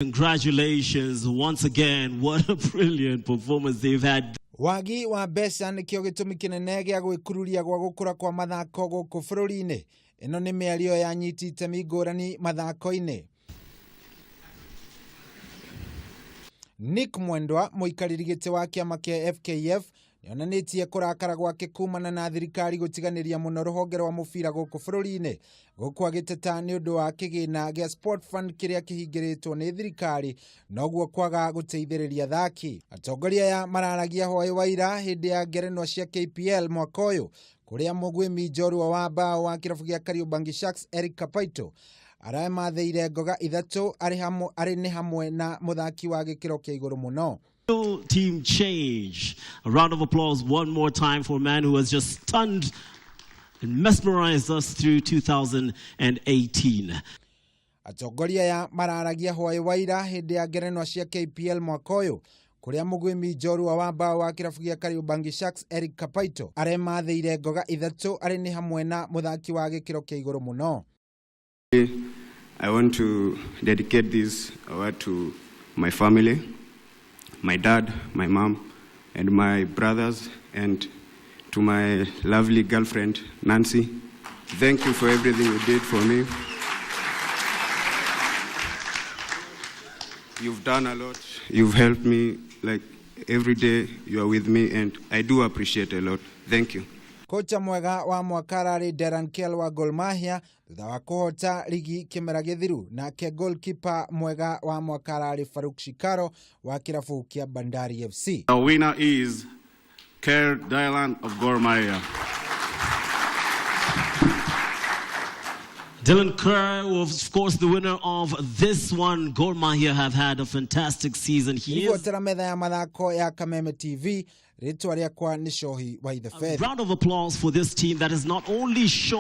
Congratulations once again. What a brilliant performance they've had. Wagi wa mbeca nikio gitumi kinene gia gwikururia gwa gukura kwa mathako guku bururi-ini. Ino ni miario ya nyiti itemi ngurani mathako-ini. Nick Mwendwa muikariri giti wa kiama kia FKF nionanitie kurakara gwake kumana na thirikari gutiganiria muno ruhonge rwa mubira guku bururi-ini guku agiteta ni undu wa kigina gia sport fund kiria kihingiritwo ni thirikari noguo kwaga guteithiriria thaki. Atongoria ya mararagia hoi waira hindi ya ngerenwa cia KPL mwaka uyu kuria mugwimi njorua wa bao wa kirabu gia Kariobangi Sharks Erick Kapaito aramatheire ngoga ithatu ari ni hamwe na muthaki wa gikiro kia iguru muno. Team change. A round of applause one more time for a man who has just stunned and mesmerized us through 2018. Atongoria ya mararagia hoi waira hindi ya ngerenwa cia KPL mwaka uyu kuria mugwimi njorua wa bao wa kirabu gia Kariobangi Sharks Erick Kapaito aramatheire ngoga ithatu ari ni hamwe na muthaki wa gikiro kia iguru muno. I want to dedicate this award to my family, my dad, my mom, and my brothers, and to my lovely girlfriend, Nancy. Thank you for everything you did for me. You've done a lot. You've helped me, like, every day you are with me, and I do appreciate a lot. Thank you. Kocha mwega wa mwakarari Darren Kell wa Gor Mahia thutha wa kuhota ligi kimera githiru na ke goalkeeper mwega wa mwakarari Farouk Shikaro wa kirabu kia Bandari FC. The winner is Kerr Dylan of Gor Mahia. Dylan Kerr was, of course, the winner of this one. Gor Mahia have had a fantastic season. He is a Kameme TV. A round of applause for this team that has not only shown